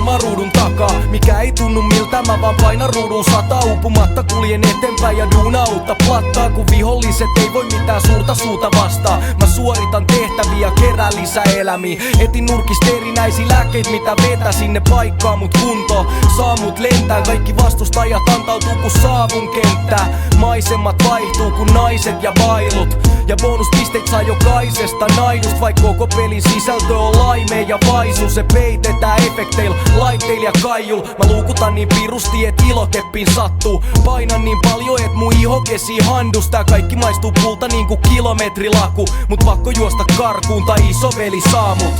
maailmaa ruudun takaa. Mikä ei tunnu miltä, mä vaan painan ruudun 100. Uupumatta kuljen eteenpäin ja duunaa uutta plattaa. Kun viholliset ei voi mitään suurta suuta vastaa. Mä suoritan tehtäviä, kerään lisää elämiä. Etin nurkista erinäisiä lääkkeitä, mitä vetää sinne paikkaa mut kunto. Saa mut lentää, kaikki vastustajat antautuu kun saavun kenttää. Maisemat vaihtuu kun naiset ja bailut. Ja bonuspisteet saa jokaisesta naidust. Vaik koko pelin sisältö on laimea ja vaisu. Se peitetään efekteillä, laitteilla ja kaijul. Mä luukutan niin pirusti et ilokeppiin sattuu. Painan niin paljon et mun iho kesii handus. Tää kaikki maistuu pulta niinku kilometrilaku. Mut pakko juosta karkuun tai isoveli saa mut.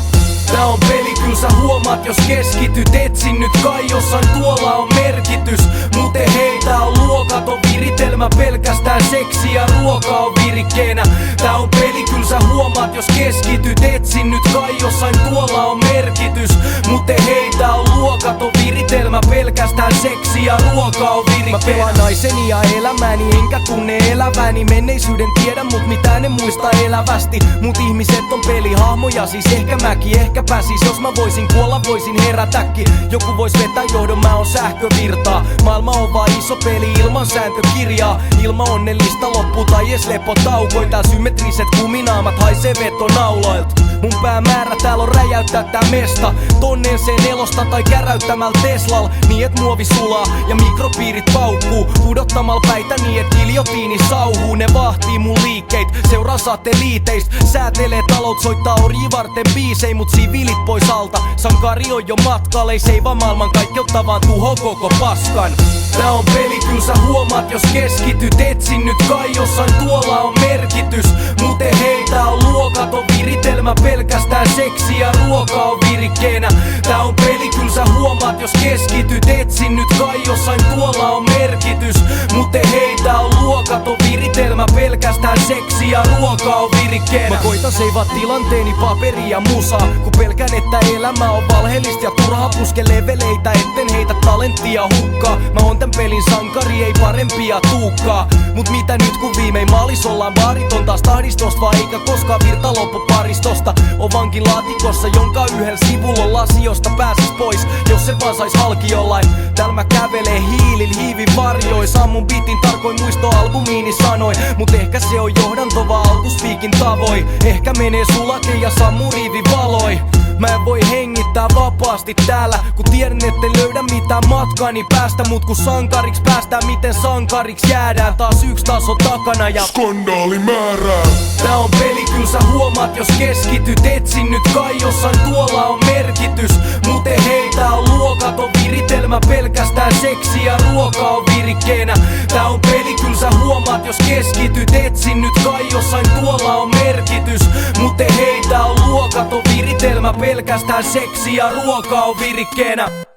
Tää on peli, kyl sä huomaat jos keskityt. Etsin nyt kai jossain tuolla on merkitys. Muten hei, tää on luokaton viritelmä. Pelkästään seksi ja ruoka on virikkeenä. Tää on peli, kyl sä huomaat jos keskityt. Etsin nyt kai jossain tuolla on merkitys. Muten hei, tää on luokaton viritelmä. Pelkästään seksi ja ruoka on virikkeenä. Mä pelaan naiseni ja elämääni, enkä tunne elävääni. Menneisyyden tiedä mut mitään en muista elävästi. Mut ihmiset on pelihahmoja, siis ehkä mäkin. Ehkä pääsis, jos mä voisin kuolla, voisin herätäkin. Joku vois vetää johdon, mä oon sähkövirtaa. Maailma on vaan iso peli ilman sääntökirjaa. Ilman onnellista loppu tai ees lepotaukoja. Tää symmetriset kuminaamat haisee vetonauloilta. Mun päämäärä täällä on räjäyttää tää mesta. Tonneen C4 tai käräyttämällä Teslal. Niin et muovi sulaa ja mikropiirit paukkuu. Pudottamalla päitä niin et giljotiini sauhuu. Ne vahtii mun liikkeit, seuraa satelliiteist. Säätelee talot, soittaa orji varten biisei. Mut siviilit pois alta, sankari on jo matkalla. Ei seivaa maailman kaikkeutta vaan tuho koko paskan. Tää on peli, kyl sä huomaat jos keskityt. Etsin nyt kai jossain tuolla on merkitys. Muten hei, tää on luokaton viritelmä. Pelkästään seksi ja ruoka on virikkeenä. Tää on peli, kyl sä huomaat jos keskityt. Etsin nyt kai jossain tuolla on merkitys. Muten hei, tää on luokaton viritelmä. Pelkästään seksi ja ruoka on virikkeenä. Mä koitan seivaa tilanteeni paperi ja musaa. Kun pelkään että elämä on valheellista ja turha. Puske leveleitä etten heitä talenttia hukkaa. Mä oon tän pelin sankari, ei parempia tuukkaa. Mut mitä nyt kun viimein maalis ollaan baariton taas tahdistosta. Vaan eikä koskaan virta loppu paristosta. On vankilaatikossa, jonka yhdellä sivulla on lasiosta pääsis pois. Jos se vaan sais halki jollain. Täällä mä kävelee hiilil hiivin varjoin. Saan mun biitin tarkoin muistoalbumiini sanoin. Mut ehkä se on johdanto vaan alkuspiikin tavoin. Ehkä menee sulake ja sammuriivi valoi. Mä en voi hengittää vapaasti täällä, kun tiedän etten löydä mitään matkaani päästä. Mut kun sankariks päästään, miten sankariks jäädään. Taas yks taso takana ja skandaali määrää. Tää on peli, kyl sä huomaat jos keskityt. Etsin nyt kai jossain tuolla on merkitys. Muten hei, tää on luokaton viritelmä. Pelkästään seksi ja ruoka on virikkeenä. Tää on peli, kyl sä huomaat jos keskityt. Etsin nyt kai jossain tuolla on merkitys. Muten hei, tää on luokaton viritelmä. Pelkästään seksi ja ruoka on virikkeenä.